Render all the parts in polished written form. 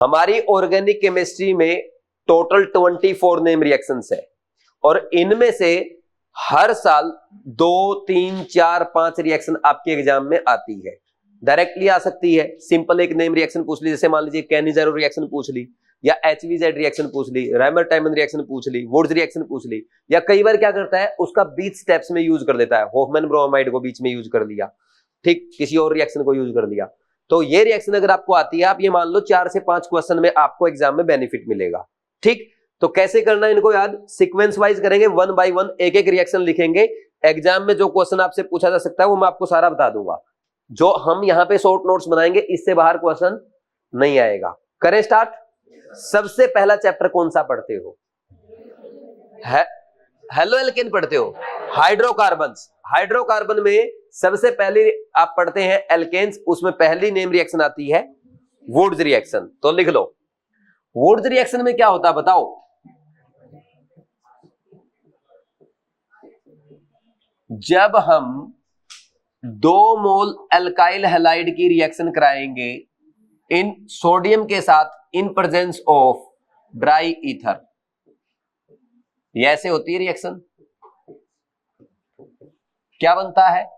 हमारी organic chemistry में total 24 name reactions है और इनमें से हर साल 2, 3, 4, 5 रिएक्शन आपके एग्जाम में आती है। डायरेक्टली आ सकती है, सिंपल एक नेम रिएक्शन पूछ ली, जैसे मान लीजिए कैनिज़ेरो रिएक्शन पूछ ली, या HVZ रिएक्शन पूछ ली, रैमर-टाइमन रिएक्शन पूछ ली, वुड्स रिएक्शन पूछ ली, या कई बार क्या करता है उसका बीच स्टेप्स में यूज कर लेता है, होफमैन ब्रोमाइड को बीच में यूज कर लिया, ठीक, किसी और रिएक्शन को यूज कर लिया। तो ये रिएक्शन अगर आपको आती है, आप ये मान लो 4 से 5 क्वेश्चन में आपको एग्जाम में बेनिफिट मिलेगा। ठीक, तो कैसे करना है इनको याद, सीक्वेंस वाइज करेंगे, 1 बाय 1 एक एक रिएक्शन लिखेंगे। एग्जाम में जो क्वेश्चन आपसे पूछा जा सकता है वो मैं आपको सारा बता दूंगा। जो हम यहाँ पे शॉर्ट नोट्स बनाएंगे इससे बाहर क्वेश्चन नहीं आएगा। करें स्टार्ट। सबसे पहला चैप्टर कौन सा पढ़ते हो? हेलो एल्केन पढ़ते हो? हाइड्रोकार्बन्स। हाइड्रोकार्बन में सबसे पहले आप पढ़ते हैं एल्केन्स, उसमें पहली नेम रिएक्शन आती है वुड्स रिएक्शन। तो लिख लो, वुड्स रिएक्शन में क्या होता है बताओ? जब हम 2 मोल अल्काइल हैलाइड की रिएक्शन कराएंगे इन सोडियम के साथ इन प्रेजेंस ऑफ ड्राई ईथर, ये ऐसे होती है रिएक्शन। क्या बनता है?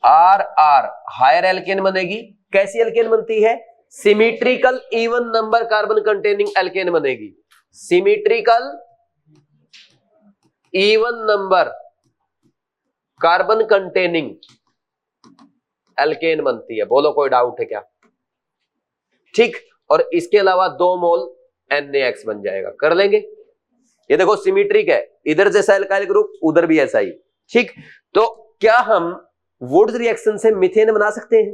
आर आर, हायर एल्केन बनेगी। कैसी एल्केन बनती है? Symmetrical even number carbon containing alkane बनेगी। Symmetrical even number carbon containing alkane बनती है। बोलो कोई डाउट है क्या? ठीक, और इसके अलावा 2 मोल NaX बन जाएगा। कर लेंगे? ये देखो सिमेट्रिक है, इधर जैसा एल्काइल ग्रुप उधर भी ऐसा ही। ठीक, तो क्या हम वुड्स रिएक्शन से मीथेन बना सकते हैं?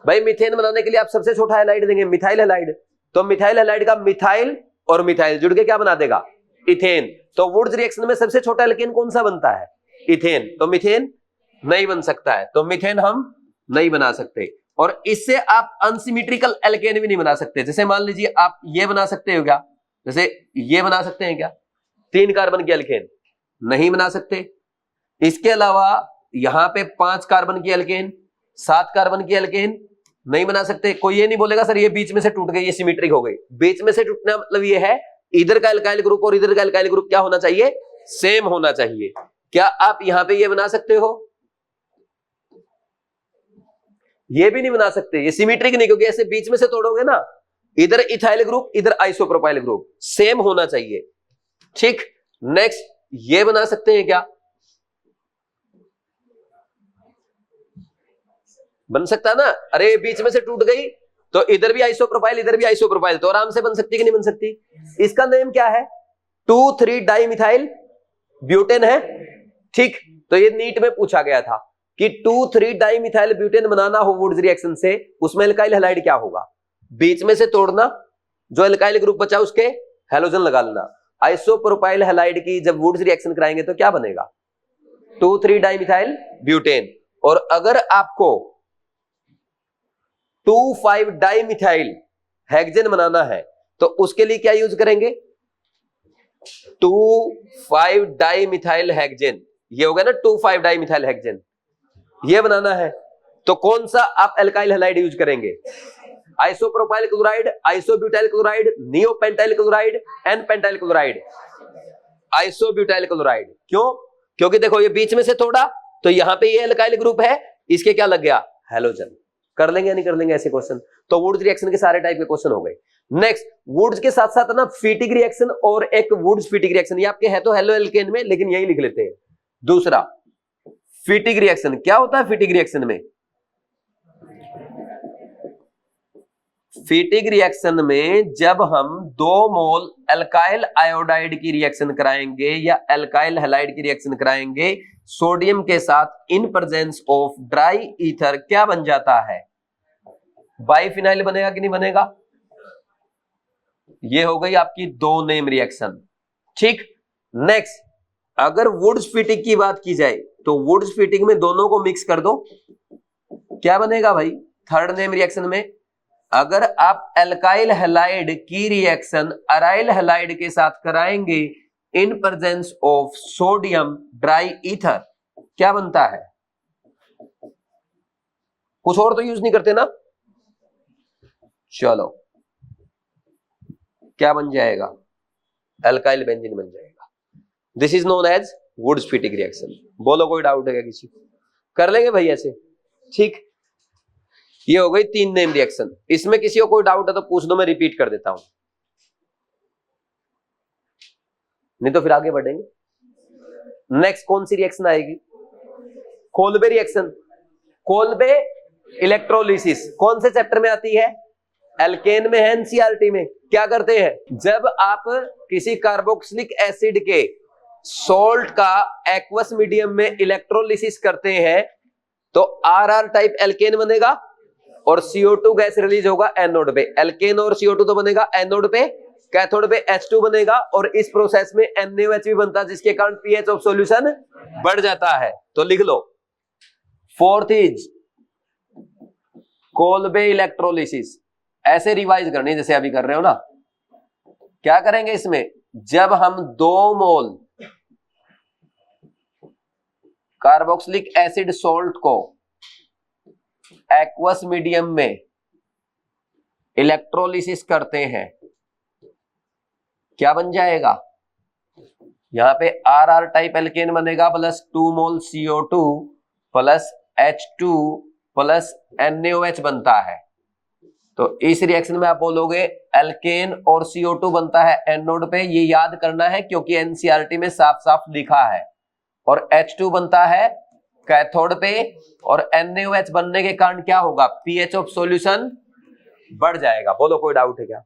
भाई मीथेन बनाने के लिए आप सबसे छोटा हैलाइड देंगे, मिथाइल हैलाइड। तो मिथाइल हैलाइड का मिथाइल और मिथाइल जुड़ के क्या बना देगा? इथेन। तो वुड्स रिएक्शन में सबसे छोटा एल्केन कौन सा बनता है? इथेन। तो मीथेन नहीं बन सकता है, तो मीथेन हम नहीं बना सकते। और इससे आप अनसिमेट्रिकल एल्केन भी नहीं बना सकते। जैसे मान लीजिए आप ये बना सकते हो क्या? जैसे ये बना सकते हैं क्या? 3 कार्बन की एल्केन नहीं बना सकते। इसके अलावा यहां पे 5 कार्बन की एल्केन, 7 कार्बन की एल्केन नहीं बना सकते। कोई ये नहीं बोलेगा सर ये बीच में से टूट गई, ये सिमेट्रिक हो गई। बीच में से टूटना मतलब ये है इधर का एल्काइल ग्रुप और इधर का एल्काइल ग्रुप क्या होना चाहिए? सेम होना चाहिए। क्या आप यहां पे ये बना सकते हो? ये भी नहीं बना सकते, ये सिमेट्रिक नहीं, क्योंकि ऐसे बीच में से तोड़ोगे ना, इधर इथाइल ग्रुप इधर आइसोप्रोपाइल ग्रुप, सेम होना चाहिए। ठीक, नेक्स्ट ये बना सकते हैं क्या? बन सकता ना? अरे बीच में से टूट गई तो इधर भी आइसोप्रोपाइल इधर भी आइसोप्रोपाइल, तो आराम से बन सकती कि नहीं बन सकती? इसका नेम क्या है? 2,3 डाइमिथाइल ब्यूटेन है। ठीक, तो ये नीट में पूछा गया था कि 2,3 डाइमिथाइल ब्यूटेन बनाना हो वुड्स रिएक्शन से, उसमें एल्काइल हैलाइड क्या होगा? बीच में से तोड़ना, जो एल्काइल ग्रुप बचा उसके हैलोजन लगा लेना। आइसोप्रोपाइल हैलाइड की जब वुड्स रिएक्शन कराएंगे तो क्या बनेगा? 2,3 डाइमिथाइल ब्यूटेन। और अगर आपको 2,5 डाइमिथाइल हेक्सेन बनाना है तो उसके लिए क्या यूज करेंगे? 2,5 डाइमिथाइल हेक्सेन, ये हो गया ना 2,5 डाइमिथाइल हेक्सेन, ये बनाना है तो कौन सा आप एल्काइल हैलाइड यूज करेंगे? Isopropyl chloride, isobutyl chloride, neopentyl chloride, n pentyl chloride? Isobutyl chloride. क्यों? क्योंकि देखो ये बीच में से तोड़ा तो यहां पे ये एल्काइल ग्रुप है, इसके क्या लग गया? हैलोजन। कर लेंगे या नहीं कर लेंगे ऐसे क्वेश्चन? तो वुड्स रिएक्शन के सारे टाइप के क्वेश्चन हो गए। नेक्स्ट, वुड्स के साथ साथ ना फीटिक रिएक्शन और एक वुड्स फीटिक रिएक्शन, ये आपके है तो हेलो एल्केन में, लेकिन यही लिख लेते हैं। दूसरा फीटिक रिएक्शन, क्या होता है फीटिक रिएक्शन में? फीटिक रिएक्शन में जब हम 2 मोल अल्काइल आयोडाइड की रिएक्शन कराएंगे या अल्काइल हैलाइड की रिएक्शन कराएंगे सोडियम के साथ इन प्रेजेंस ऑफ ड्राई ईथर, क्या बन जाता है? बाइफिनाइल बनेगा कि नहीं बनेगा? ये हो गई आपकी 2 नेम रिएक्शन। ठीक, नेक्स्ट अगर वुड्स फीटिक की बात की जाए तो वुड्स फीटिक में दोनों को मिक्स कर दो, क्या बनेगा भाई? 3rd नेम रिएक्शन में अगर आप एल्काइल हैलाइड की रिएक्शन अराइल हैलाइड के साथ कराएंगे इन presence of sodium dry ether, क्या बनता है? कुछ और तो यूज नहीं करते ना। चलो क्या बन जाएगा, अल्काइल बेंजीन बन जाएगा। This is known as Wurtz Fittig reaction. बोलो कोई डाउट है क्या किसी को? कर लेंगे भाई ऐसे, ठीक। ये हो गई 3 नेम रिएक्शन। इसमें किसी को कोई डाउट है तो पूछ दो, मैं रिपीट कर देता हूं, नहीं तो फिर आगे बढ़ेंगे। नेक्स्ट कौन सी रिएक्शन आएगी? Kolbe reaction. कोल्बे इलेक्ट्रोलिसिस कौन से चैप्टर में आती है? एल्केन में है, एनसीईआरटी में। क्या करते हैं, जब आप किसी कार्बोक्सिलिक एसिड के सॉल्ट का एक्वस मीडियम में इलेक्ट्रोलिसिस करते हैं तो आरआर टाइप एल्केन बनेगा और CO2 गैस रिलीज होगा एनोड पे। एल्केन और CO2 तो बनेगा एनोड पे, कैथोड पे H2 बनेगा और इस प्रोसेस में NaOH भी बनता है जिसके कारण pH ऑफ सॉल्यूशन बढ़ जाता है। तो लिख लो, फोर्थ इज कोल्बे इलेक्ट्रोलिसिस। ऐसे रिवाइज करनी जैसे अभी कर रहे हो ना। क्या करेंगे इसमें, जब हम 2 मोल कार्बोक्सिलिक एसिड सॉल्ट को एक्वस मीडियम में इलेक्ट्रोलिसिस करते हैं, क्या बन जाएगा, यहां पे आरआर टाइप एल्केन बनेगा प्लस 2 मोल CO2 plus H2 plus NaOH बनता है। तो इस रिएक्शन में आप बोलोगे एल्केन और CO2 बनता है एनोड पे, ये याद करना है क्योंकि एनसीईआरटी में साफ साफ लिखा है। और H2 बनता है कैथोड पे और NaOH बनने के कारण क्या होगा, pH ऑफ सॉल्यूशन बढ़ जाएगा। बोलो कोई डाउट है क्या?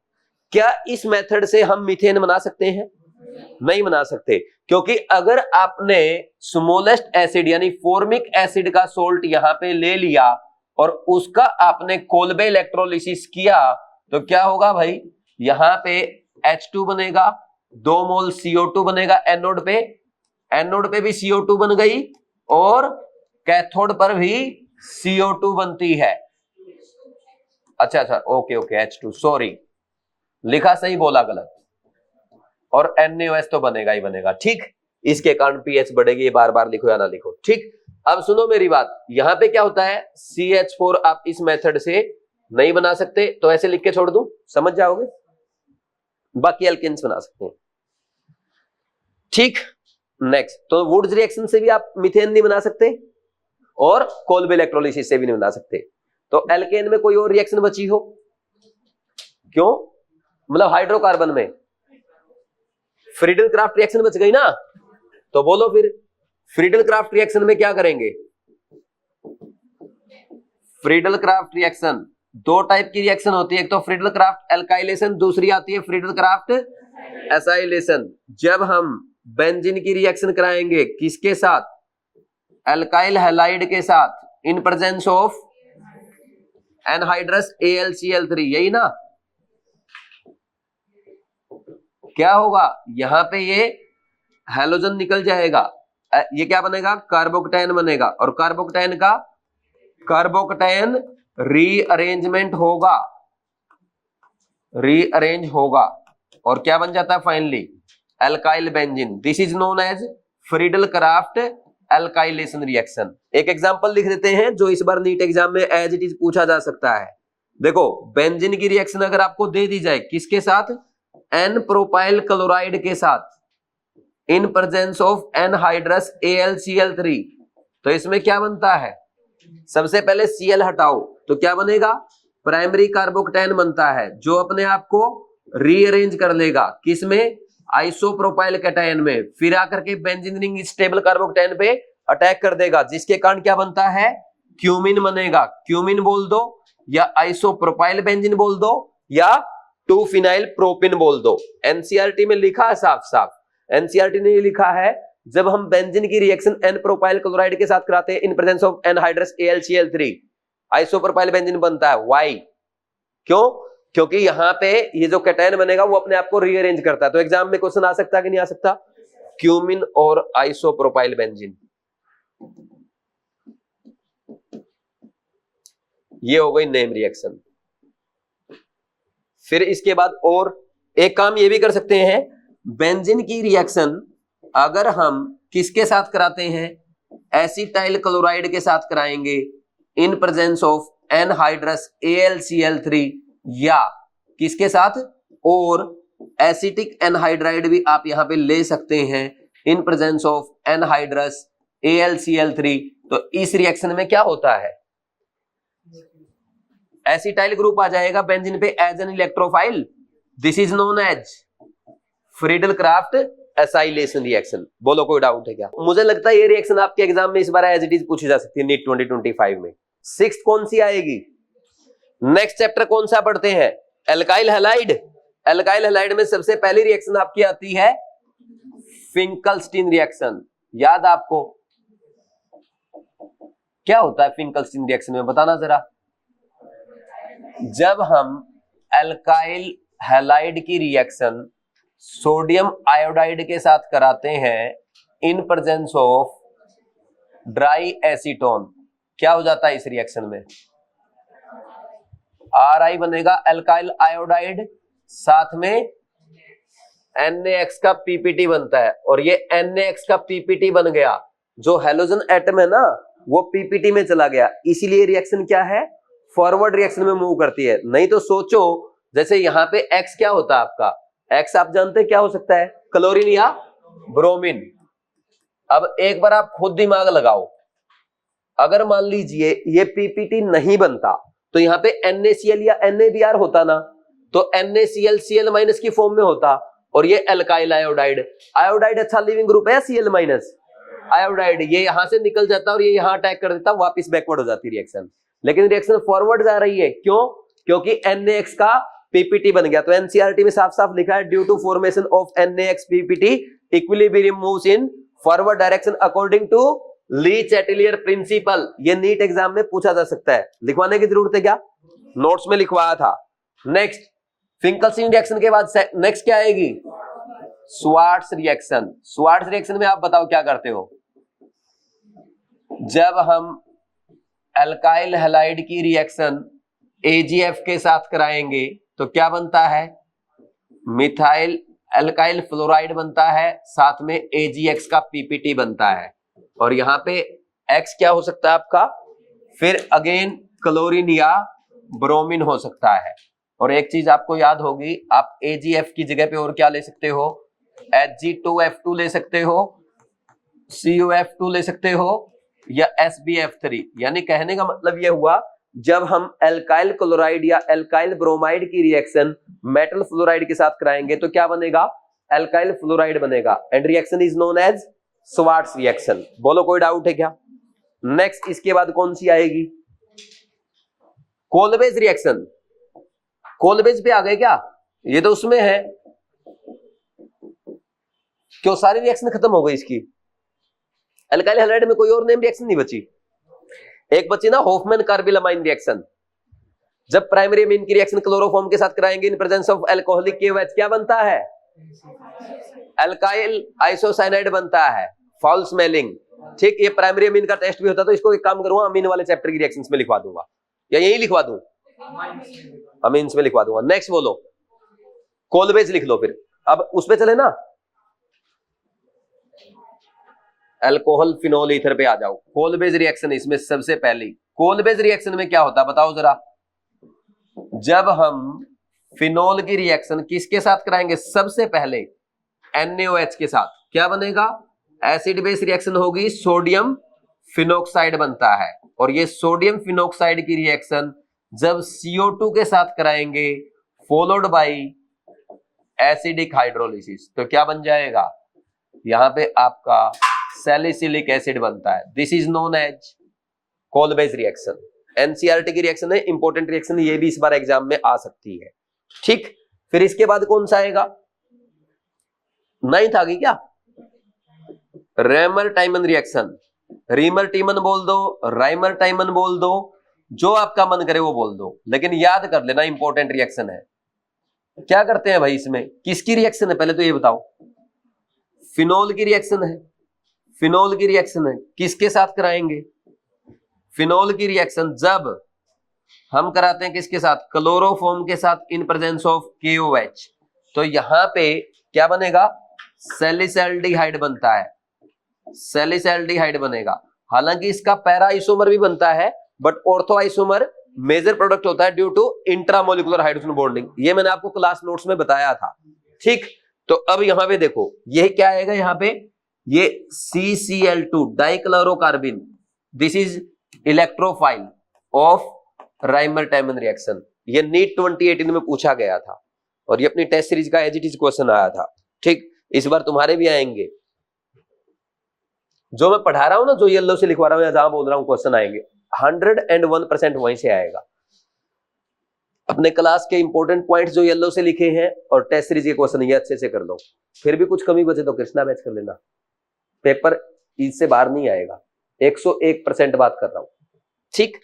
क्या इस मेथड से हम मीथेन बना सकते हैं? नहीं बना सकते, क्योंकि अगर आपने स्मॉलेस्ट एसिड यानी फॉर्मिक एसिड का सोल्ट यहां पे ले लिया और उसका आपने कोल्बे इलेक्ट्रोलिसिस किया तो क्या होगा भाई, यहां पे H2 बनेगा, 2 मोल CO2 बनेगा एनोड पे भी CO2 बन गई और कैथोड पर भी CO2 बनती है। अच्छा ओके H2, सॉरी लिखा सही बोला गलत, और NaOH तो बनेगा ही बनेगा, ठीक। इसके कारण pH बढ़ेगी, ये बार बार लिखो या ना लिखो, ठीक। अब सुनो मेरी बात, यहां पे क्या होता है, CH4 आप इस मेथड से नहीं बना सकते तो ऐसे लिख के छोड़ दूं, समझ जाओगे। बाकी एल्केन्स बना सकते हैं, ठीक। नेक्स्ट, तो वुड्स रिएक्शन से भी आप मीथेन नहीं बना सकते और कोल्बे इलेक्ट्रोलिसिस से भी नहीं बना सकते। तो एल्केन में कोई और रिएक्शन बची हो? क्यों, मतलब हाइड्रोकार्बन में फ्रीडल क्राफ्ट रिएक्शन बच गई ना, तो बोलो फिर फ्रीडल क्राफ्ट रिएक्शन में क्या करेंगे। फ्रीडल क्राफ्ट रिएक्शन 2 टाइप की रिएक्शन होती है, एक तो फ्रीडल क्राफ्ट एल्काइलेशन, दूसरी आती है फ्रीडल क्राफ्ट एसाइलेशन। जब हम बेंजीन की रिएक्शन कराएंगे किसके साथ, एल्काइल हैलाइड के साथ, इन प्रेजेंस ऑफ एनहाइड्रस AlCl3, यही ना। क्या होगा, यहां पे ये हैलोजन निकल जाएगा, ये क्या बनेगा, कार्बोकटैन बनेगा, और कार्बोकटैन का कार्बोकटैन रीअरेंजमेंट होगा, रीअरेंज होगा और क्या बन जाता है finally, alkyl benzene. This is known as Friedel Crafts alkylation reaction. एक एग्जांपल लिख देते हैं जो इस बार नीट एग्जाम में एज इट इज पूछा जा सकता है। देखो, बेंजीन की रिएक्शन अगर आपको दे दी जाए किसके साथ, एन प्रोपाइल क्लोराइड के साथ, इन प्रेजेंस ऑफ एनहाइड्रस AlCl3, तो इसमें क्या बनता है, सबसे पहले Cl हटाओ तो क्या बनेगा, प्राइमरी कार्बोकटैन बनता है जो अपने आप को रीअरेंज कर लेगा किसमें, आइसोप्रोपाइल कैटायन में, फिर आकर के बेंजीन रिंग स्टेबल कार्बोकटैन पे अटैक कर देगा जिसके कारण क्या बनता है, क्यूमिन बनेगा। क्यूमिन बोल दो या आइसोप्रोपाइल बेंजीन बोल दो या 2-फिनाइल प्रोपिन बोल दो। एनसीईआरटी में लिखा है साफ साफ, एनसीईआरटी ने लिखा है जब हम बेंजीन की रिएक्शन एन प्रोपाइल क्लोराइड के साथ कराते हैं इन presence of anhydrous AlCl3, isopropyl benzene बनता है। व्हाई, क्यों, क्योंकि यहां पे ये जो कैटायन बनेगा वो अपने आप को रीअरेंज करता है। तो एग्जाम में क्वेश्चन आ सकता है कि नहीं आ सकता, क्यूमिन और आइसोप्रोपाइल बेंजीन। ये हो गई नेम रिएक्शन। फिर इसके बाद और एक काम ये भी कर सकते हैं, बेंजीन की रिएक्शन अगर हम किसके साथ कराते हैं, एसिटाइल क्लोराइड के साथ कराएंगे इन प्रेजेंस ऑफ एनहाइड्रस AlCl3, या किसके साथ, और एसिटिक एनहाइड्राइड भी आप यहां पे ले सकते हैं इन प्रेजेंस ऑफ एनहाइड्रस AlCl3। तो इस रिएक्शन में क्या होता है, एसिटाइल ग्रुप आ जाएगा बेंजीन पे as an electrophile. This is known as Friedel Crafts acylation reaction. बोलो कोई डाउट है क्या? मुझे लगता है ये रिएक्शन आपके एग्जाम में इस बार एज इट इज पूछी जा सकती है नीट 2025 में। सिक्स्थ कौन सी आएगी? नेक्स्ट चैप्टर कौन सा पढ़ते हैं? Alkyl halide. एल्काइल हैलाइड में सबसे पहली रिएक्शन आपकी आती है फिंकलस्टीन रिएक्शन। याद आपको क्या होता है फिंकलस्टीन रिएक्शन में, बताना जरा। जब हम एल्काइल हैलाइड की रिएक्शन सोडियम आयोडाइड के साथ कराते हैं इन प्रेजेंस ऑफ ड्राई एसीटोन, क्या हो जाता है इस रिएक्शन में? Ri बनेगा एल्काइल आयोडाइड, साथ में NaX का पीपीटी बनता है, और ये NaX का पीपीटी बन गया, जो हेलोजन एटम है ना वो पीपीटी में चला गया, इसीलिए रिएक्शन क्या है, फॉरवर्ड रिएक्शन में मूव करती है। नहीं तो सोचो जैसे यहां पे X क्या होता है आपका, X आप जानते हैं क्या हो सकता है, क्लोरीन या ब्रोमीन। अब एक बार आप खुद दिमाग लगाओ, अगर मान लीजिए ये पीपीटी नहीं बनता तो यहाँ पे NaCl या NaBr होता ना, तो NaCl Cl माइनस की फॉर्म में होता, और ये एल्काइल आयोडाइड। आयोडाइड अच्छा लिविंग ग्रुप है, Cl माइनस आयोडाइड, ये यहां से निकल जाता और ये यहां अटैक कर देता, वापस बैकवर्ड हो जाती रिएक्शन। लेकिन रिएक्शन फॉरवर्ड जा रही है, क्यों? क्योंकि NaX का पीपीटी बन गया। तो एनसीईआरटी में साफ साफ लिखा है, due to formation of NaX PPT equilibrium moves in forward direction according to Le Chatelier principle. ये नीट एग्जाम में पूछा जा सकता है, लिखवाने की जरूरत है क्या? नोट्स में लिखवाया था। नेक्स्ट फिंकलस्टीन रिएक्शन के बाद नेक्स्ट क्या आएगी? Swarts reaction. स्वार्ट्स रिएक्शन में आप बताओ क्या करते हो? जब हम एल्काइल हैलाइड की रिएक्शन AgF के साथ कराएंगे तो क्या बनता है? मिथाइल एल्काइल फ्लोराइड बनता है, साथ में AgX का पीपीटी बनता है, और यहां पे X क्या हो सकता है आपका? फिर अगेन क्लोरीन या ब्रोमीन हो सकता है। और एक चीज आपको याद होगी, आप AgF की जगह पे और क्या ले सकते हो? Hg2F2 ले सकते हो, CuF2 ले सकते हो, या SbF3। यानी कहने का मतलब यह हुआ, जब हम एल्काइल क्लोराइड या एल्काइल ब्रोमाइड की रिएक्शन मेटल फ्लोराइड के साथ कराएंगे तो क्या बनेगा? एल्काइल फ्लोराइड बनेगा, and reaction is known as Swarts reaction. बोलो कोई डाउट है क्या? नेक्स्ट इसके बाद कौन सी आएगी? कोलबेज रिएक्शन। कोलबेज पे आ गए क्या? ये तो उसमें है, क्यों सारी रिएक्शन खत्म हो गई इसकी? एल्काइल हैलाइड में कोई और नेम रिएक्शन नहीं बची, एक बची ना हॉफमैन कार्बिलामाइन रिएक्शन। जब प्राइमरी अमीन की रिएक्शन क्लोरोफॉर्म के साथ कराएंगे इन प्रेजेंस ऑफ अल्कोहलिक KOH, क्या बनता है? एल्काइल आइसोसाइनाइड बनता है, फाउल स्मेलिंग। ठीक, ये प्राइमरी अमीन का टेस्ट भी होता है, तो इसको एक काम करूंगा, अमीन वाले चैप्टर की रिएक्शंस में लिखवा दूंगा, या यही लिखवा दूं? अमीन्स में लिखवा दूंगा। नेक्स्ट बोलो, कोलबेज लिख लो। फिर अब उस पे चले ना, अल्कोहल फिनोल ईथर पे आ जाओ। कोलबेज रिएक्शन इसमें सबसे पहली, कोलबेज रिएक्शन में क्या होता है बताओ जरा? जब हम फिनोल की रिएक्शन किसके साथ कराएंगे? सबसे पहले NaOH के साथ, क्या बनेगा? एसिड बेस रिएक्शन होगी, सोडियम फिनोक्साइड बनता है, और ये सोडियम फिनोक्साइड की रिएक्शन जब CO2 के साथ कराएंगे फॉलोड बाय एसिडिक हाइड्रोलिसिस, तो क्या बन जाएगा? यहां पे आपका सैलिसिलिक एसिड बनता है। This is known as Kolbe's reaction. NCERT की रिएक्शन है, इंपॉर्टेंट रिएक्शन, ये भी इस बार एग्जाम में आ सकती है। ठीक, फिर इसके बाद कौन सा आएगा? नाइन्थ आ गई क्या? Reimer Tiemann reaction. Reimer Tiemann बोल दो, राइमर टाइमन बोल दो, जो आपका मन करे वो बोल दो, लेकिन याद कर लेना इंपॉर्टेंट रिएक्शन है। क्या करते हैं भाई इसमें? किसकी रिएक्शन है पहले तो ये बताओ? फिनोल की रिएक्शन है। फिनोल की रिएक्शन है, किसके साथ कराएंगे? फिनोल की रिएक्शन जब हम कराते हैं किसके साथ? क्लोरोफॉर्म के साथ इन प्रेजेंस ऑफ KOH, तो यहां पे क्या बनेगा? सैलिसैल्डिहाइड बनता है, सैलिसैल्डिहाइड बनेगा। हालांकि इसका पैरा आइसोमर भी बनता है, but ortho isomer major product होता है due to intramolecular hydrogen bonding. ये मैंने आपको क्लास नोट्स में बताया था। ठीक, तो अब यहां पे देखो ये क्या आएगा, यहां पे ये CCl2 dichlorocarbene, this is electrophile of राइमर-टाइमन reaction. ये नीट 2018 में पूछा गया था और ये अपनी टेस्ट सीरीज का एज इट इज क्वेश्चन आया था। ठीक, इस बार तुम्हारे भी आएंगे, जो मैं पढ़ा रहा हूं ना, जो येलो से लिखवा रहा हूं या जहां बोल रहा हूं क्वेश्चन आएंगे, 101% वहीं से आएगा। अपने क्लास के इंपॉर्टेंट पॉइंट्स जो येलो से लिखे हैं और टेस्ट सीरीज के क्वेश्चन ये अच्छे से कर लो, फिर भी कुछ कमी बचे तो कृष्णा बैच कर लेना, पेपर इससे बाहर नहीं आएगा। 101% बात कर रहा हूं। ठीक,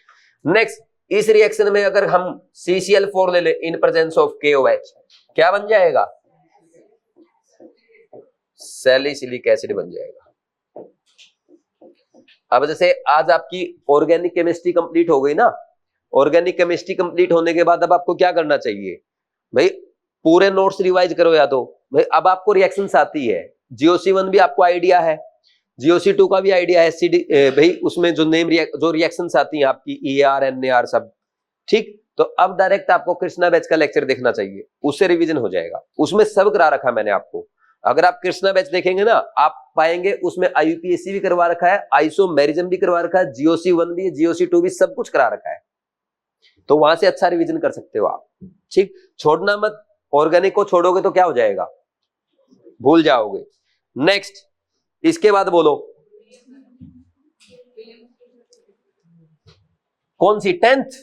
नेक्स्ट, इस रिएक्शन में अगर हम CCl4 ले ले इन प्रेजेंस ऑफ KOH, क्या बन जाएगा? सैलिसिलिक एसिड बन जाएगा। अब जैसे आज आपकी ऑर्गेनिक केमिस्ट्री कंप्लीट हो गई ना, ऑर्गेनिक केमिस्ट्री कंप्लीट होने के बाद अब आपको क्या करना चाहिए भाई? पूरे नोट्स रिवाइज करो या तो भाई, अब आपको रिएक्शंस आती है, GOC1 भी आपको आइडिया है, GOC2 का भी आइडिया है, भाई उसमें जो जो रिएक्शंस आती हैं आपकी EAR NAR सब। ठीक, तो अब डायरेक्ट आपको कृष्णा बैच का लेक्चर देखना चाहिए, उससे रिवीजन हो जाएगा, उसमें सब करा रखा मैंने आपको। अगर आप कृष्णा बैच देखेंगे ना, आप पाएंगे उसमें IUPAC भी करवा रखा है, आइसोमेरिज्म भी करवा रखा है, GOC1 भी, GOC2 भी, सब कुछ करा रखा है, तो वहां से अच्छा रिवीजन कर सकते हो आप। ठीक, छोड़ना मत, ऑर्गेनिक को छोड़ोगे तो क्या हो जाएगा? भूल जाओगे। नेक्स्ट, इसके बाद बोलो कौन सी? 10th,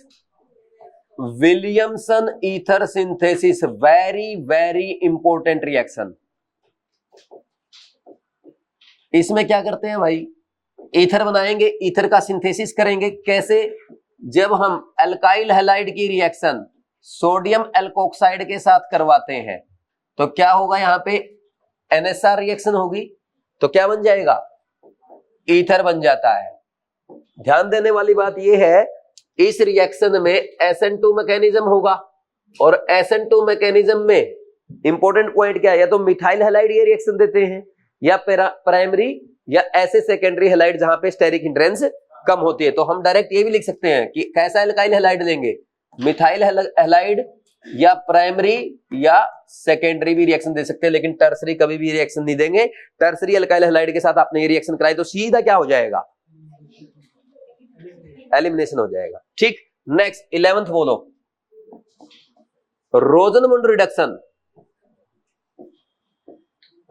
Williamson ether synthesis, very very important reaction. इसमें क्या करते हैं भाई? ईथर बनाएंगे, ईथर का सिंथेसिस करेंगे। कैसे? जब हम अल्काइल हैलाइड की रिएक्शन सोडियम एल्कोक्साइड के साथ करवाते हैं तो क्या होगा? यहां पे NSR रिएक्शन होगी, तो क्या बन जाएगा? ईथर बन जाता है। ध्यान देने वाली बात यह है, इस रिएक्शन में SN2 मैकेनिज्म होगा, और SN2 मैकेनिज्म में इंपॉर्टेंट पॉइंट क्या है? या तो मिथाइल हैलाइड ये रिएक्शन देते हैं, या प्राइमरी, या ऐसे सेकेंडरी हैलाइड जहां पे स्टेरिक हिंड्रेंस कम होती है। तो हम डायरेक्ट ये भी लिख सकते हैं कि कैसा एल्काइल हैलाइड लेंगे, मिथाइल हैलाइड, या प्राइमरी या सेकेंडरी भी रिएक्शन दे सकते हैं, लेकिन टर्सरी कभी भी रिएक्शन नहीं देंगे। टर्सरी एल्काइल हैलाइड के साथ आपने ये रिएक्शन कराई तो सीधा क्या हो जाएगा? एलिमिनेशन हो जाएगा। ठीक, नेक्स्ट 11th बोलो, रोजनमुंड रिडक्शन।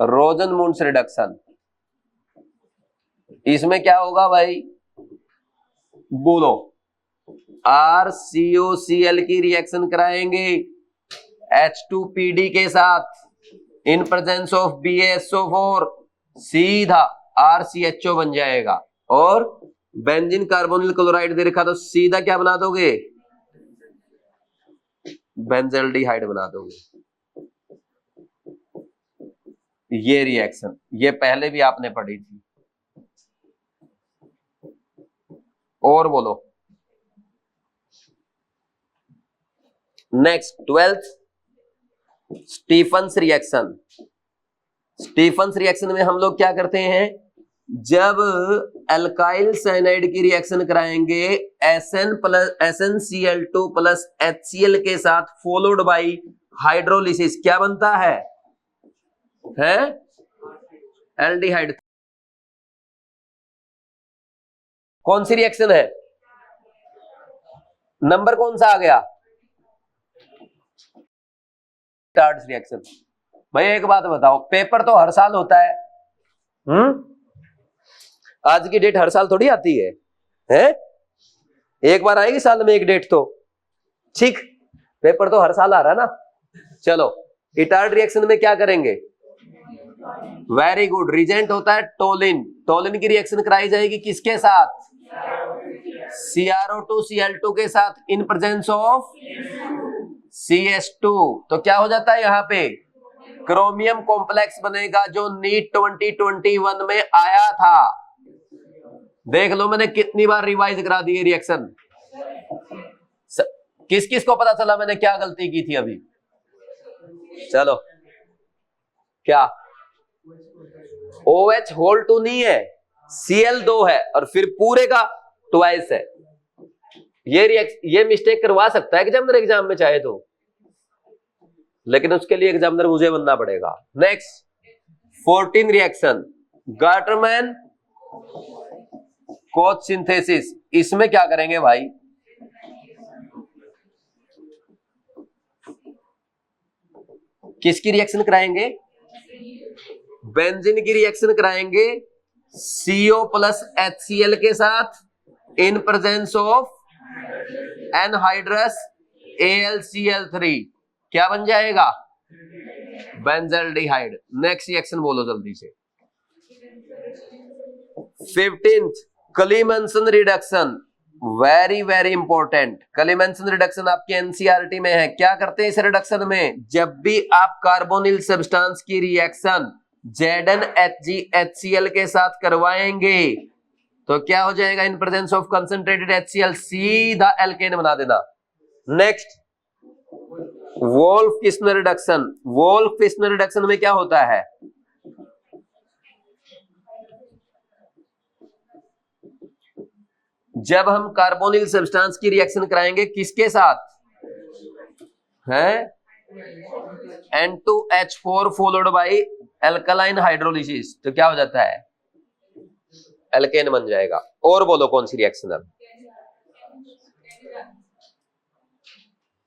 रोजनमुंड रिडक्शन, इसमें क्या होगा भाई? बोलो, RCOCl की रिएक्शन कराएंगे H2PD के साथ इन प्रेजेंस ऑफ BaSO4, सीधा RCHO बन जाएगा, और बेंजीन कार्बोनिल क्लोराइड दे रखा तो सीधा क्या बना दोगे? बेंजल्डिहाइड बना दोगे। ये रिएक्शन ये पहले भी आपने पढ़ी थी। और बोलो, next 12th, Stephens reaction. Stephens reaction में हम लोग क्या करते हैं? जब अल्काइल साइनाइड की रिएक्शन कराएंगे SnCl2 प्लस HCl के साथ, फॉलोड बाई हाइड्रोलिसिस, क्या बनता है? एल्डिहाइड। कौन सी रिएक्शन है? नंबर कौन सा आ गया? टार्ड्स रिएक्शन। भाई एक बात बताओ, पेपर तो हर साल होता है, आज की डेट हर साल थोड़ी आती है, एक बार आएगी साल में एक डेट तो। ठीक, पेपर तो हर साल आ रहा है ना। चलो, इटार्ड रिएक्शन में क्या करेंगे? वेरी गुड, रिजेंट होता है टोलिन। टोलिन की रिएक्शन कराई जाएगी किसके साथ? CrO2 Cl2 के साथ इन प्रेजेंस ऑफ CS2। तो क्या हो जाता है? यहां पे क्रोमियम कॉम्प्लेक्स बनेगा, जो नीट 2021 में आया था। देख लो मैंने कितनी बार रिवाइज करा दी रिएक्शन। किस किस को पता चला मैंने क्या गलती की थी अभी? चलो, क्या OH होल 2 नहीं है, Cl2 है, और फिर पूरे का ट्वाइस है। ये मिस्टेक करवा सकता है कि जनरल एग्जाम में चाहे तो। लेकिन उसके लिए एग्जामिनर मुझे बनना पड़ेगा। Next 14 reaction Gattermann Koch synthesis. इसमें क्या करेंगे भाई, किसकी रिएक्शन कराएंगे, बेंजीन की रिएक्शन कराएंगे CO प्लस HCl के साथ इन प्रेजेंस ऑफ एनहाइड्रस AlCl3। क्या बन जाएगा, बेंजल्डिहाइड। नेक्स्ट रिएक्शन बोलो जल्दी से। 15th क्लीमेंसन reduction, very very important. क्लीमेंसन reduction आपके एनसीईआरटी में है। क्या करते हैं इस रिडक्शन में, जब भी आप कार्बोनिल सब्सटेंस की रिएक्शन ZnHgHCl के साथ करवाएंगे तो क्या हो जाएगा, in presence of concentrated HCl सीधा एल्केन बना देना। Next Wolff Kishner reduction. Wolff Kishner reduction में क्या होता है, जब हम कार्बोनिल सब्सटेंस की रिएक्शन कराएंगे किसके साथ है, N2H4 followed by alkaline hydrolysis, तो क्या हो जाता है, एल्केन बन जाएगा। और बोलो कौन सी रिएक्शन है,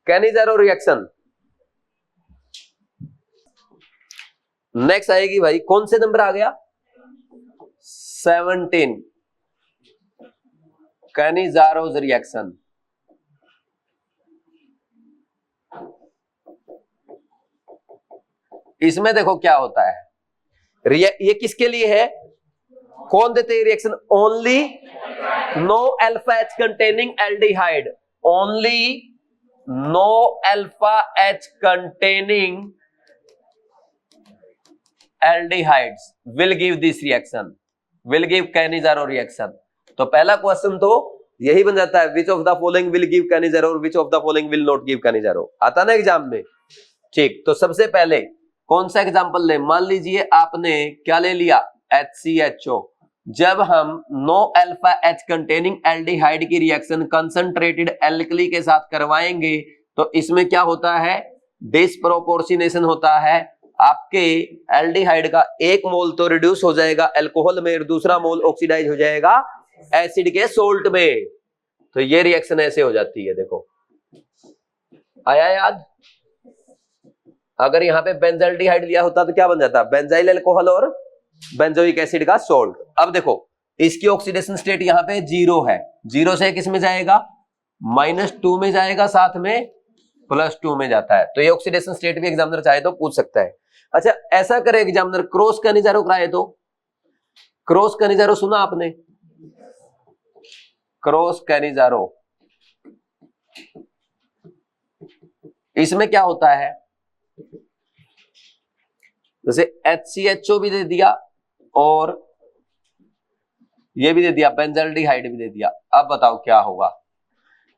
कैनिजारो रिएक्शन। नेक्स्ट आएगी भाई, कौन से नंबर आ गया, 17 कैनिजारोज रिएक्शन। इसमें देखो क्या होता है, ये किसके लिए है, कौन देते हैं reaction, only no alpha H containing aldehyde, only no alpha H containing aldehydes will give this reaction, will give Cannizzaro reaction. तो पहला क्वेश्चन तो यही बन जाता है, which of the following will give Cannizzaro और which of the following will not give Cannizzaro, आता ना एग्जाम में। ठीक, तो सबसे पहले कौन सा एग्जांपल ले, मान लीजिए आपने क्या ले लिया, HCHO। जब हम no alpha H containing aldehyde की रिएक्शन कंसंट्रेटेड एल्कली के साथ करवाएंगे तो इसमें क्या होता है, डिस्प्रोपोर्शनेशन होता है। आपके एल्डिहाइड का एक मोल तो रिड्यूस हो जाएगा अल्कोहल में, दूसरा मोल ऑक्सीडाइज हो जाएगा एसिड के सोल्ट में। तो ये रिएक्शन ऐसे हो जाती है, देखो आया याद। अगर यहाँ पे बेंजल्डिहाइड लिया होता तो क्या बन जाता, बेंजाइल अल्कोहल और बेंजोइक एसिड का सोल्ट। अब देखो इसकी ऑक्सीडेशन स्टेट यहाँ पे 0 है, 0 से किस में जाएगा, -2 में जाएगा, साथ में +2 में जाता है। तो ये ऑक्सीडेशन स्टेट भी एग्जामिनर चाहे तो पूछ सकता है। अच्छा ऐसा करे एग्जामिनर, क्रॉस कैनिजारो कराए तो, क्रॉस कैनिजारो सुना आपने, क्रॉस कैनिजारो, इसमें क्या होता है, जैसे HCHO भी दे दिया और ये भी दे दिया, बेंजल्डिहाइड भी दे दिया। अब बताओ क्या होगा,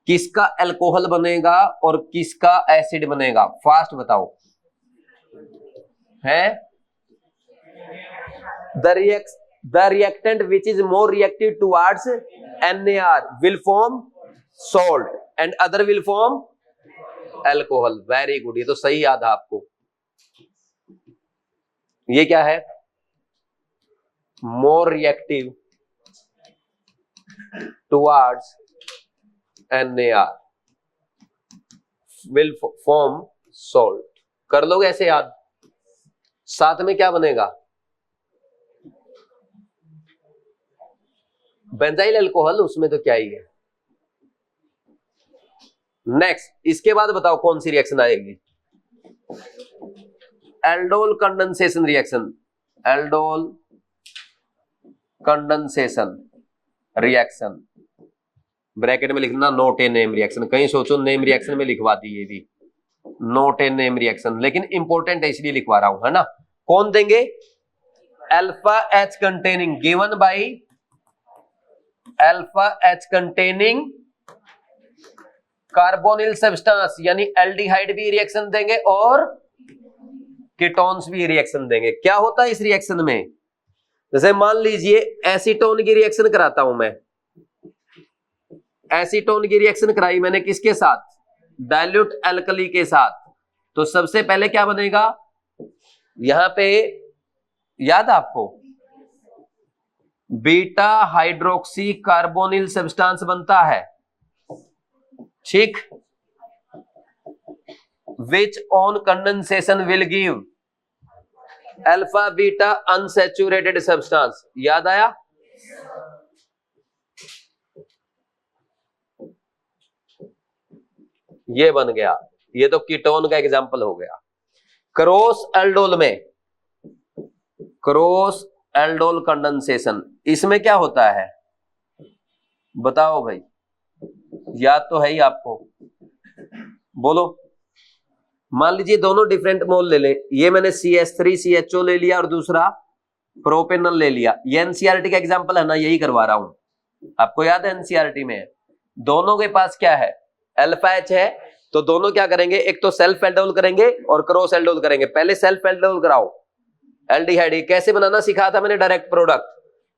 किसका अल्कोहल बनेगा और किसका एसिड बनेगा, फास्ट बताओ। है the reactant which is more reactive towards NAR will form salt and other will form alcohol। Very good, ये तो सही याद है आपको। ये क्या है, more reactive towards NAR will form salt। कर लोगे ऐसे याद, साथ में क्या बनेगा, बेंजाइल अल्कोहल, उसमें तो क्या ही है। नेक्स्ट इसके बाद बताओ कौन सी रिएक्शन आएगी, aldol condensation reaction. Aldol condensation reaction, bracket में लिखना नोट ए नेम रिएक्शन, कहीं सोचो नेम रिएक्शन में लिखवा दी, ये भी नोट ए नेम रिएक्शन, लेकिन इंपॉर्टेंट है इसलिए लिखवा रहा हूं, है ना। कौन देंगे, alpha H containing, given by alpha H containing carbonyl substance, यानी एल्डिहाइड भी रिएक्शन देंगे और कीटोन्स भी रिएक्शन देंगे। क्या होता है इस रिएक्शन में, जैसे मान लीजिए एसीटोन की रिएक्शन कराता हूं मैं, एसीटोन की रिएक्शन कराई मैंने किसके साथ, डाइल्यूट एल्कली के साथ, तो सबसे पहले क्या बनेगा, यहां पे याद आपको बीटा हाइड्रोक्सी कार्बोनिल सब्सटेंस बनता है, ठीक, which on condensation will give alpha beta unsaturated substance. याद आया? ये बन गया, ये तो कीटोन का एग्जांपल हो गया। क्रॉस एल्डोल में, क्रॉस एल्डोल कंडेंसेशन, इसमें क्या होता है बताओ भाई, याद तो है ही आपको, बोलो। मान लीजिए दोनों डिफरेंट मोल ले ले, ये मैंने CH3CHO ले लिया और दूसरा प्रोपेनॉल ले लिया। ये एनसीईआरटी का एग्जांपल है ना, यही करवा रहा हूं, आपको याद है एनसीईआरटी में दोनों के पास क्या है, अल्फा एच है, तो दोनों क्या करेंगे, एक तो सेल्फ एल्डोल करेंगे और क्रॉस एल्डोल करेंगे। पहले सेल्फ एल्डोल कराओ, एल्डिहाइड कैसे बनाना सिखाया था मैंने, डायरेक्ट प्रोडक्ट,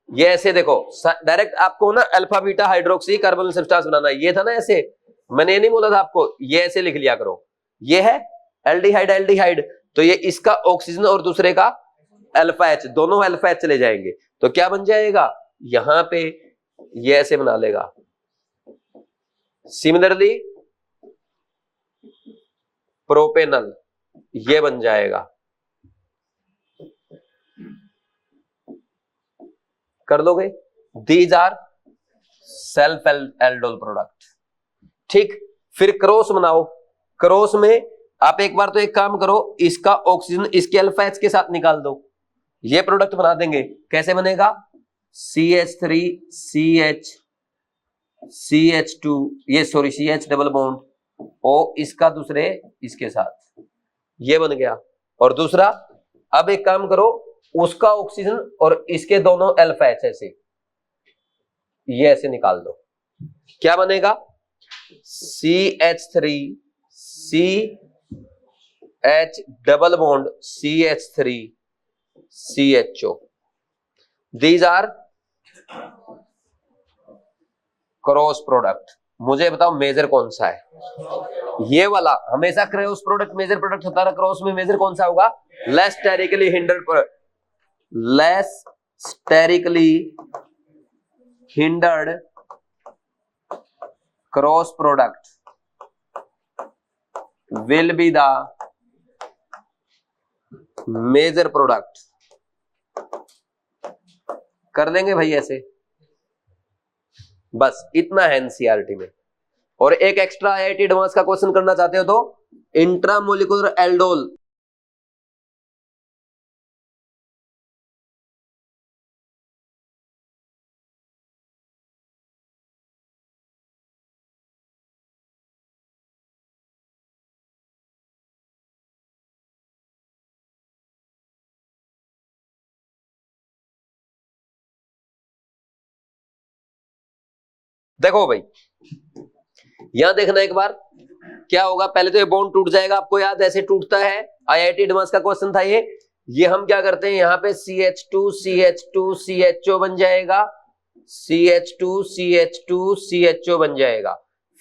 ये ऐसे देखो डायरेक्ट आपको ना alpha beta hydroxy carbonyl substance बनाना है, ये था ना ऐसे, मैंने ये नहीं बोला था आपको, ये ऐसे लिख लिया करो, ये है एल्डिहाइड, एल्डिहाइड तो ये इसका ऑक्सीजन और दूसरे का अल्फा एच, दोनों अल्फा एच चले जाएंगे, तो क्या बन जाएगा, यहां पे ये ऐसे बना लेगा। सिमिलरली प्रोपेनल ये बन जाएगा, कर लोगे, these are self aldol product, ठीक। फिर क्रॉस बनाओ, क्रॉस में आप एक बार तो एक काम करो, इसका ऑक्सीजन इसके अल्फा एच के साथ निकाल दो, ये प्रोडक्ट बना देंगे। कैसे बनेगा, CH3 CH CH2 ये sorry CH double bond O इसका दूसरे इसके साथ, ये बन गया। और दूसरा अब एक काम करो, उसका ऑक्सीजन और इसके दोनों अल्फा एच ऐसे, ये ऐसे निकाल दो, क्या बनेगा, CH3 CH double bond CH3 CHO, these are cross product. मुझे बताओ मेजर कौन सा है, ये वाला हमेशा क्रॉस प्रोडक्ट मेजर प्रोडक्ट होता है, क्रॉस में मेजर कौन सा होगा, less sterically hindered cross product will be the major product. कर देंगे भाई ऐसे, बस इतना है एनसीईआरटी में। और एक एक्स्ट्रा आईआईटी एडवांस का क्वेश्चन करना चाहते हो तो इंट्रामोलिकुलर एल्डोल, देखो भाई यहां देखना एक बार क्या होगा, पहले तो ये बॉन्ड टूट जाएगा, आपको याद ऐसे टूटता है, आईआईटी एडवांस का क्वेश्चन था ये हम क्या करते हैं, यहां पे CH2 CH2 CHO बन जाएगा, CH2 CH2 CHO बन जाएगा।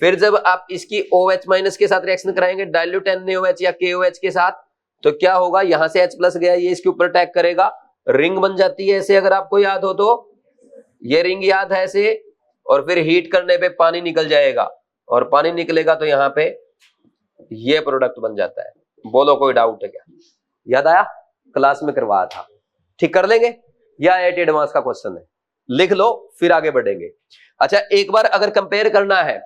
फिर जब आप इसकी OH माइनस के साथ रिएक्शन कराएंगे डाइल्यूट NaOH या KOH के साथ, तो क्या होगा, यहां से H प्लस गया, ये इसके ऊपर अटैक करेगा, रिंग बन जाती है ऐसे, अगर आपको याद हो तो ये रिंग याद है ऐसे, और फिर हीट करने पे पानी निकल जाएगा, और पानी निकलेगा तो यहाँ पे ये प्रोडक्ट बन जाता है। बोलो कोई डाउट है क्या, याद आया, क्लास में करवाया था, ठीक। कर लेंगे, या आईआईटी एडवांस का क्वेश्चन है, लिख लो फिर आगे बढ़ेंगे। अच्छा एक बार अगर कंपेयर करना है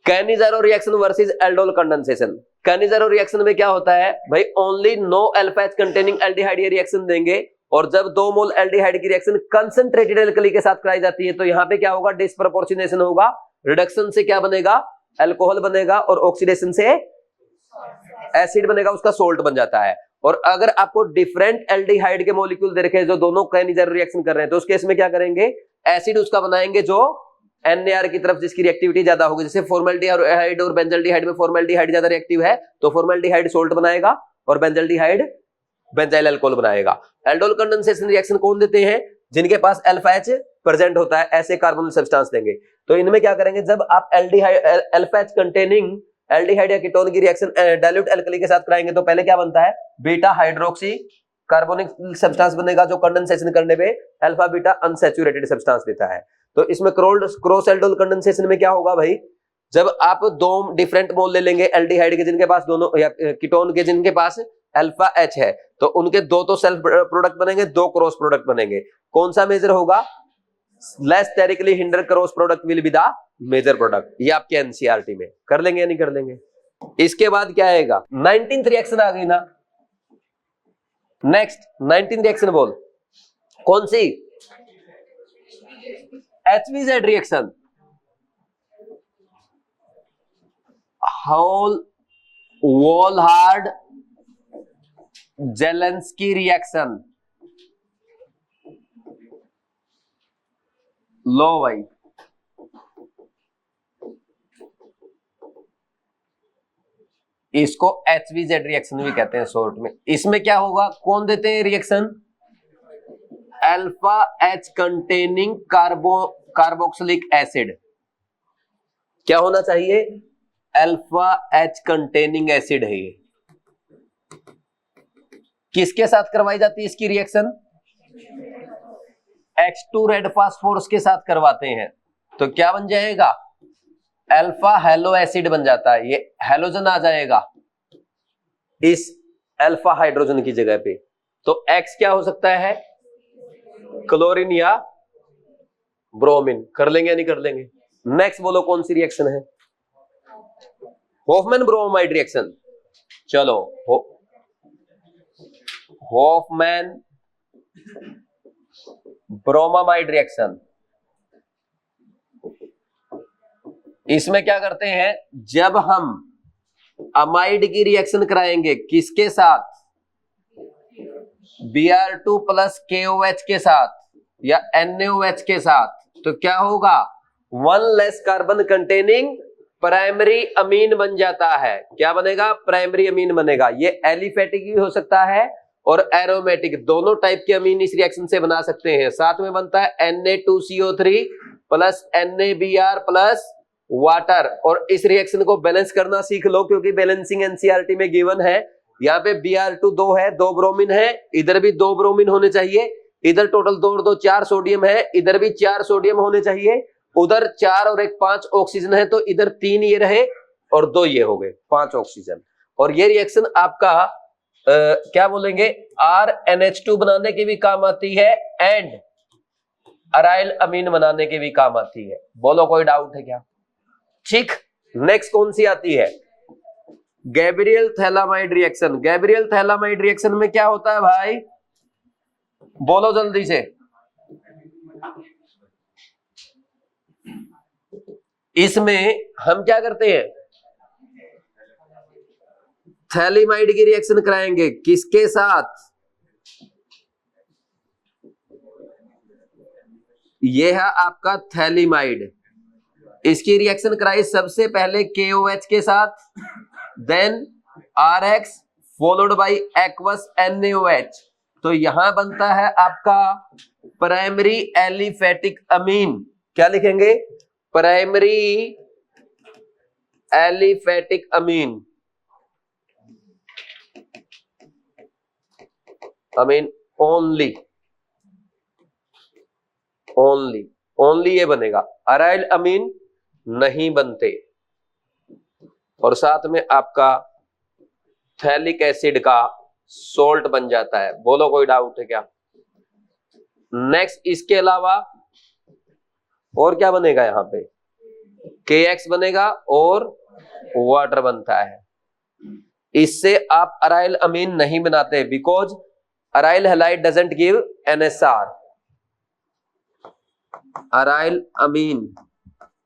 Cannizzaro reaction versus aldol condensation, Cannizzaro reaction में क्या होता है भाई, only no alpha H containing aldehyde ये रिएक्शन देंगे, और जब 2 मोल एल्डिहाइड की रिएक्शन कंसंट्रेटेड एल्कली के साथ कराई जाती है तो यहां पे क्या होगा, डिस्प्रोपोर्शनेशन होगा, रिडक्शन से क्या बनेगा, अल्कोहल बनेगा, और ऑक्सीडेशन से एसिड बनेगा, उसका सोल्ट बन जाता है। और अगर आपको डिफरेंट एल्डिहाइड के मॉलिक्यूल दे रखे हैं जो दोनों कैनिज़ारो रिएक्शन कर रहे हैं, तो उस केस में क्या करेंगे, एसिड उसका बनाएंगे जो NAR की तरफ जिसकी रिएक्टिविटी ज्यादा होगी, जैसे फॉर्मल्डिहाइड और बेंजल्डिहाइड में फॉर्मल्डिहाइड ज्यादा रिएक्टिव है तो फॉर्मल्डिहाइड सोल्ट बनाएगा और बेंजल्डिहाइड बेंजाइल अल्कोहल बनाएगा। एल्डोल कंडेंसेशन रिएक्शन कौन देते हैं, जिनके पास अल्फा एच प्रेजेंट होता है, ऐसे कार्बोनिल सब्सटेंस देंगे। तो इनमें क्या करेंगे, जब आप aldehyde alpha H containing aldehyde या कीटोन की रिएक्शन डाइल्यूट एल्कली के साथ कराएंगे तो पहले क्या बनता है, बीटा हाइड्रोक्सी कार्बोनिक सब्सटेंस बनेगा जो कंडेंसेशन करने पे अल्फा बीटा अनसैचुरेटेड सब्सटेंस देता है। तो इसमें क्रॉस एल्डोल कंडेंसेशन में क्या होगा भाई, जब आप दो डिफरेंट मोल ले लेंगे एल्डिहाइड के जिनके पास दोनों या कीटोन के जिनके पास अल्फा एच है, तो उनके दो तो सेल्फ प्रोडक्ट बनेंगे, दो क्रॉस प्रोडक्ट बनेंगे। कौन सा मेजर होगा, less sterically hinder cross product will be the major product. ये आपके एनसीईआरटी में कर लेंगे या नहीं कर लेंगे। इसके बाद क्या आएगा, 19th रिएक्शन आ गई ना। नेक्स्ट 19th रिएक्शन बोल, कौन सी, HVZ रिएक्शन, वोल्हार्ड जेलेंस्की रिएक्शन। लो भाई, इसको HVZ रिएक्शन भी कहते हैं शॉर्ट में। इसमें क्या होगा, कौन देते हैं reaction, alpha H containing carboxylic acid. क्या होना चाहिए, अल्फा एच कंटेनिंग एसिड है ये। किसके साथ करवाई जाती है इसकी रिएक्शन, H2 रेड फास्फोरस के साथ करवाते हैं। तो क्या बन जाएगा, अल्फा हेलो एसिड बन जाता है, ये हेलोजन आ जाएगा इस अल्फा हाइड्रोजन की जगह पे। तो X क्या हो सकता है, क्लोरीन या ब्रोमीन। कर लेंगे या नहीं कर लेंगे। नेक्स्ट बोलो कौन सी रिएक्शन है, हॉफमैन ब्रोमाइड रिएक्शन। चलो हॉफमैन ब्रोमामाइड रिएक्शन। इसमें क्या करते हैं, जब हम अमाइड की रिएक्शन कराएंगे किसके साथ, Br2 प्लस KOH के साथ या NaOH के साथ, तो क्या होगा, one less carbon containing primary amine बन जाता है। क्या बनेगा, प्राइमरी अमीन बनेगा। ये एलिफेटिक भी हो सकता है और एरोमेटिक, दोनों टाइप के अमीन इस रिएक्शन से बना सकते हैं। साथ में बनता है Na2CO3 plus NaBr plus water. और इस रिएक्शन को बैलेंस करना सीख लो, क्योंकि बैलेंसिंग एनसीईआरटी में गिवन है। यहाँ पे Br2 2 है, 2 ब्रोमीन है, इधर भी 2 ब्रोमीन होने चाहिए, इधर टोटल 2 और 2 4 सोडियम है, इधर भी 4 सोडियम होने चाहिए, उधर 4 और 1 5 ऑक्सीजन है, तो इधर 3 ये रहे और 2 ये हो गए, 5 ऑक्सीजन। और ये रिएक्शन आपका क्या बोलेंगे, RNH2 बनाने के भी काम आती है एंड अराइल अमीन बनाने के भी काम आती है। बोलो कोई डाउट है क्या। ठीक, नेक्स्ट कौन सी आती है, Gabriel phthalimide reaction. Gabriel phthalimide reaction में क्या होता है भाई, बोलो जल्दी से। इसमें हम क्या करते हैं, थैलीमाइड की रिएक्शन कराएंगे किसके साथ, यह है आपका थैलीमाइड। इसकी रिएक्शन कराई सबसे पहले KOH के साथ, then RX followed by aqueous NaOH। तो यहां बनता है आपका प्राइमरी एलिफेटिक अमीन। क्या लिखेंगे, प्राइमरी एलिफेटिक अमीन। अमीन ओनली ये बनेगा, अराइल अमीन नहीं बनते। और साथ में आपका थैलिक एसिड का सोल्ट बन जाता है। बोलो कोई डाउट है क्या। नेक्स्ट इसके अलावा और क्या बनेगा, यहां पे KX बनेगा और वाटर बनता है। इससे आप अराइल अमीन नहीं बनाते, because aryl halide doesn't give NSR। Aryl amine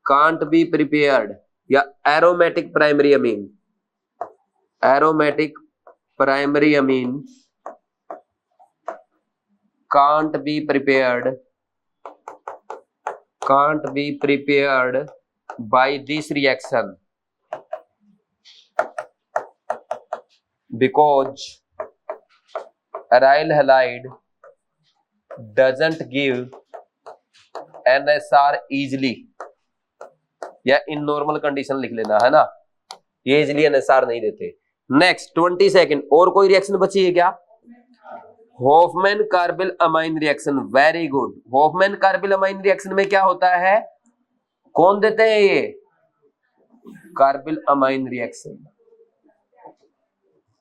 can't be prepared, या aromatic primary amine, aromatic primary amine can't be prepared by this reaction because aryl halide doesn't give NSR easily, या in normal condition लिख लेना है ना। ये easily NSR नहीं देते। Next 22 और कोई रिएक्शन बची है क्या? Hofmann carbylamine reaction, very good. Hofmann carbylamine reaction में क्या होता है, कौन देते हैं ये? Carbylamine reaction.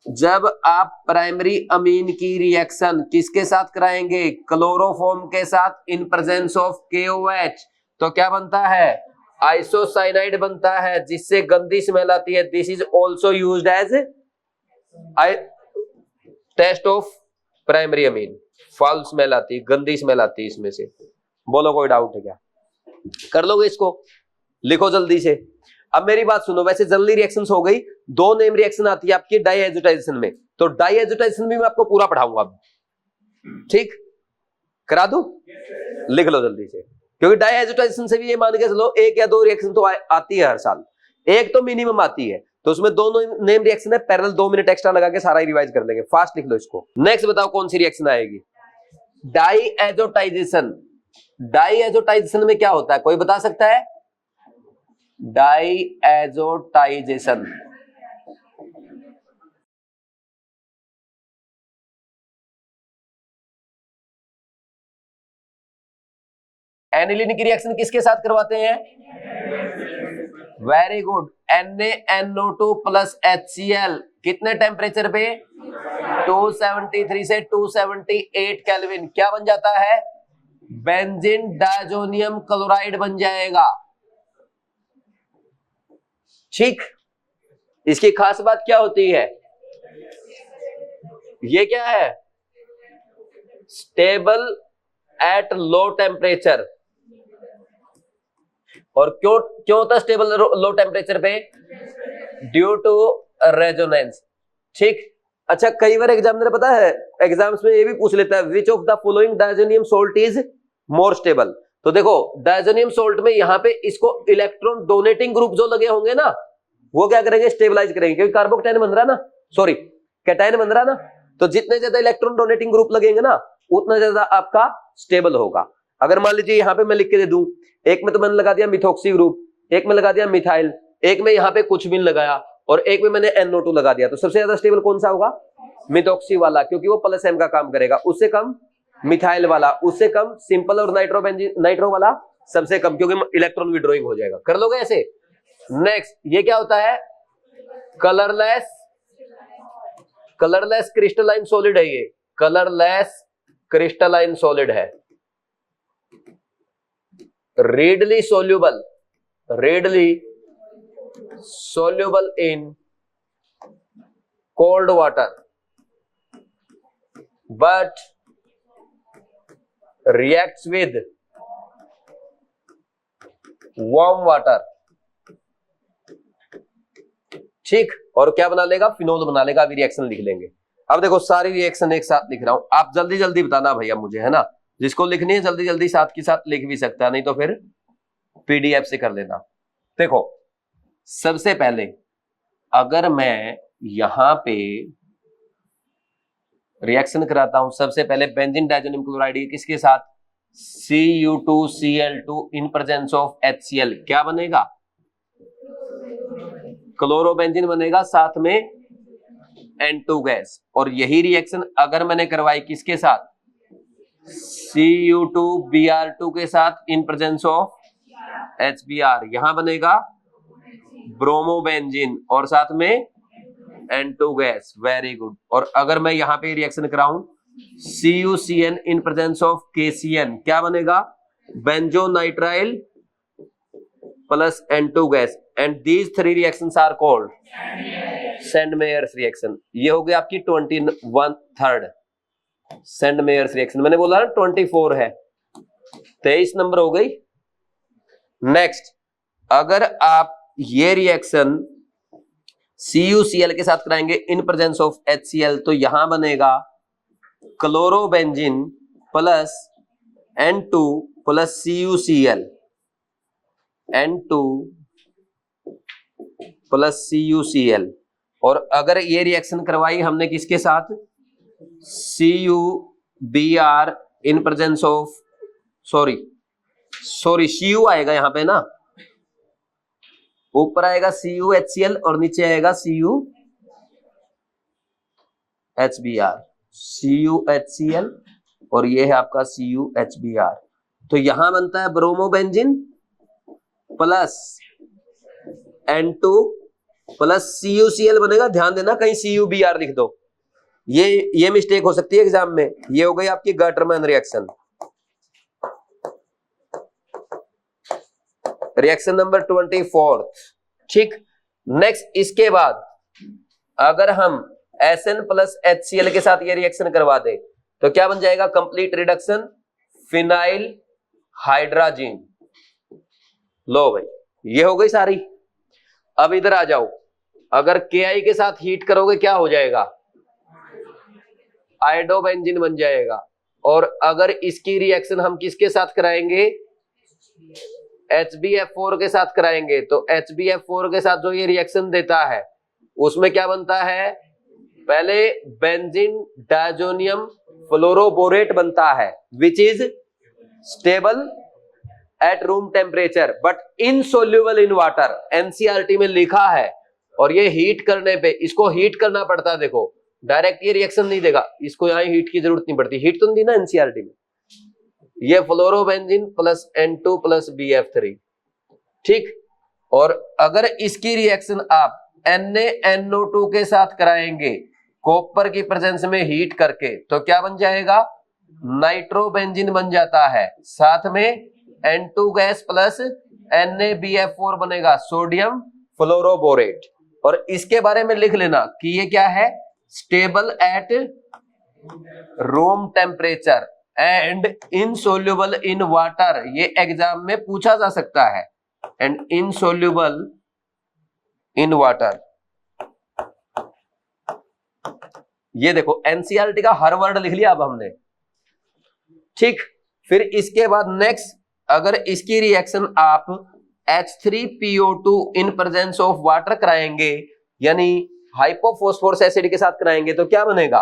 जब आप प्राइमरी अमीन की रिएक्शन किसके साथ कराएंगे? क्लोरोफॉर्म के साथ इन प्रेजेंस ऑफ KOH, तो क्या बनता है? आइसोसाइनाइड बनता है, जिससे गंदी स्मेल आती है। This is also used as test of primary amine. Foul smell आती है, गंदी स्मेल आती है इसमें से। बोलो कोई डाउट है क्या? कर लोगे इसको? लिखो जल्दी से। अब मेरी बात सुनो, वैसे जनरली रिएक्शंस हो गई, दो नेम रिएक्शन आती है आपकी डाईएजुटाइजेशन में, तो डाईएजुटाइजेशन भी मैं आपको पूरा पढ़ाऊंगा अब, ठीक? करा दूं? लिख लो जल्दी से, क्योंकि डाईएजुटाइजेशन से भी ये मान के चलो एक या दो रिएक्शन तो आती है हर साल, एक तो मिनिमम आती है, तो उसमें दोनों नेम रिएक्शन है। पैरेलल 2 मिनट एक्स्ट्रा लगा के सारा ही रिवाइज कर लेंगे। फास्ट लिख लो इसको। नेक्स्ट बताओ कौन सी रिएक्शन आएगी? डाईएजुटाइजेशन। डाईएजुटाइजेशन में क्या होता है, कोई बता सकता है? डाईएजुटाइजेशन एनिलीन की रिएक्शन किसके साथ करवाते हैं? Very good. NaNO2 plus HCl कितने टेम्परेचर पे? 273 से 278 केल्विन। क्या बन जाता है? बेंजीन डायजोनियम क्लोराइड बन जाएगा, ठीक? इसकी खास बात क्या होती है? ये क्या है? Stable at low temperature. और क्यों होता है स्टेबल लो टेम्परेचर पे? ड्यू टू रेजोनेंस, ठीक? अच्छा, कई बार एग्जामिनर पता है एग्जाम्स में ये भी पूछ लेता है, which of the following diazonium salt is more stable. तो देखो डायजोनियम सोल्ट में यहां पे इसको इलेक्ट्रॉन डोनेटिंग ग्रुप जो लगे होंगे ना, वो क्या करेंगे? स्टेबलाइज करेंगे, क्योंकि कार्बोकैटायन बन रहा है ना, सॉरी कैटायन बन रहा है ना, तो जितने ज्यादा इलेक्ट्रॉन डोनेटिंग ग्रुप लगेंगे ना, उतना ज्यादा आपका स्टेबल होगा। अगर मान लीजिए यहां पे मैं लिख के दे दूं, एक में तो मैंने लगा दिया मिथॉक्सी ग्रुप, एक में लगा दिया मिथाइल, एक में यहाँ पे कुछ भी लगाया, और एक में मैंने NO2 लगा दिया, तो सबसे ज्यादा स्टेबल कौन सा होगा? मिथॉक्सी वाला, क्योंकि वो प्लस M का काम करेगा। उससे कम मिथाइल वाला, उससे कम सिंपल और नाइट्रो वाला सबसे कम, क्योंकि इलेक्ट्रॉन विड्रॉइंग हो जाएगा। कर लोगे ऐसे? नेक्स्ट ये क्या होता है? कलरलेस क्रिस्टलाइन सॉलिड है ये, कलरलेस क्रिस्टलाइन सॉलिड है। Readily soluble in cold water but reacts with warm water, ठीक? और क्या बना लेगा? फिनोल बना लेगा। अभी रिएक्शन लिख लेंगे। अब देखो सारी रिएक्शन एक साथ लिख रहा हूं, आप जल्दी जल्दी बताना भैया मुझे, है ना? जिसको लिखनी है जल्दी जल्दी साथ की साथ लिख भी सकता है, नहीं तो फिर PDF से कर लेना। देखो सबसे पहले अगर मैं यहां पे रिएक्शन कराता हूं, सबसे पहले बेंजीन डायजोनियम क्लोराइड किसके साथ? Cu2Cl2 in presence of HCl, क्या बनेगा? क्लोरोबेंजीन बनेगा, साथ में N2 गैस। और यही रिएक्शन अगर मैंने करवाई किसके साथ? Cu2Br2 के साथ इन प्रेजेंस ऑफ HBr, यहां बनेगा ब्रोमोबेंजीन और साथ में N2 गैस। Very good. और अगर मैं यहां पे रिएक्शन कराऊं CuCN in presence of KCN, क्या बनेगा? Benzonitrile plus N2 gas. And these 3 reactions are called Sandmeyer's reaction. ये हो गया आपकी 21 सेंडमेयर्स रिएक्शन। मैंने बोला ना 24 है, 23 नंबर हो गई। नेक्स्ट अगर आप ये रिएक्शन CuCl के साथ कराएंगे इन प्रेजेंस ऑफ HCl, तो यहां बनेगा chlorobenzene plus N2 plus CuCl, N2 plus CuCl। और अगर ये रिएक्शन करवाई हमने किसके साथ? CuBr in presence of sorry Cu आएगा यहां पे ना, ऊपर आएगा CuHCl और नीचे आएगा CuHBr, CuHCl और ये है आपका CuHBr। तो यहां बनता है bromobenzene plus N2 plus CuCl बनेगा। ध्यान देना कहीं CuBr लिख दो, ये मिस्टेक हो सकती है एग्जाम में। ये हो गई आपकी गटरमैन रिएक्शन। Reaction number 24। ठीक, नेक्स्ट इसके बाद अगर हम Sn प्लस HCl के साथ ये रिएक्शन करवा दें तो क्या बन जाएगा? Complete reduction phenyl hydrazine. लो भाई, ये हो गई सारी। अब इधर आ जाओ, अगर Ki के साथ हीट करोगे क्या हो जाएगा? आइडोबेंजीन बन जाएगा। और अगर इसकी रिएक्शन हम किसके साथ कराएंगे? HbF4 के साथ कराएंगे तो HbF4 के साथ जो ये रिएक्शन देता है उसमें क्या बनता है? पहले बेंजीन डायजोनियम फ्लोरोबोरेट बनता है which is stable at room temperature but insoluble in water. NCERT में लिखा है। और ये हीट करने पे इसको हीट करना पड़ता है। देखो डायरेक्ट ये रिएक्शन नहीं देगा, इसको यहाँ हीट की जरूरत नहीं पड़ती। हीट तो नहीं दी ना एनसीईआरटी में। ये fluorobenzene plus N2 plus BF3। ठीक, और अगर इसकी रिएक्शन आप NaNO2 के साथ कराएंगे कॉपर की प्रेजेंस में हीट करके तो क्या बन जाएगा? नाइट्रोबेंजीन बन जाता है। साथ में N2 गैस प्लस NaBF4 बनेगा, सोडियम फ्लोरोबोरेट। और इसके बारे में लिख लेना कि ये क्या है? Stable at room temperature and insoluble in water. ये एग्जाम में पूछा जा सकता है। And insoluble in water. ये देखो एनसीईआरटी का हर वर्ड लिख लिया अब हमने। ठीक, फिर इसके बाद नेक्स्ट अगर इसकी रिएक्शन आप H3PO2 in presence of water कराएंगे यानी हाइपोफॉस्फोरस एसिड के साथ कराएंगे तो क्या बनेगा?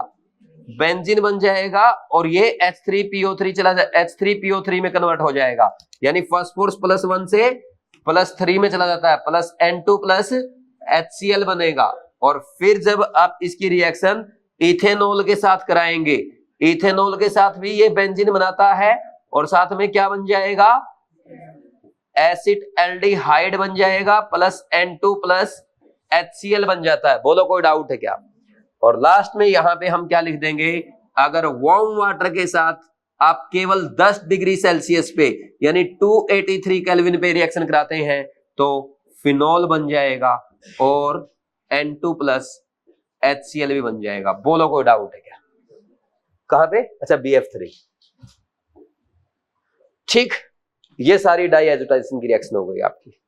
बेंजीन बन जाएगा। और ये H3PO3 H3PO3 में कन्वर्ट हो जाएगा यानी फास्फोरस +1 से +3 में चला जाता है, प्लस N2 प्लस HCl बनेगा। और फिर जब आप इसकी रिएक्शन इथेनॉल के साथ कराएंगे, इथेनॉल के साथ भी ये बेंजीन बनाता है और साथ में क्या बन जाएगा? एसिड एल्डिहाइड बन जाएगा प्लस N2 प्लस HCl बन जाता है। बोलो कोई डाउट है क्या? और लास्ट में यहां पे हम क्या लिख देंगे? अगर वार्म वाटर के साथ आप केवल 10 डिग्री सेल्सियस पे यानी 283 केल्विन पे रिएक्शन कराते हैं तो फिनॉल बन जाएगा और N2 प्लस HCl भी बन जाएगा। बोलो कोई डाउट है क्या? कहां पे? अच्छा BF3। ठीक, ये सारी डाई एजोटाइजेशन की रिएक्शन हो गई आपकी।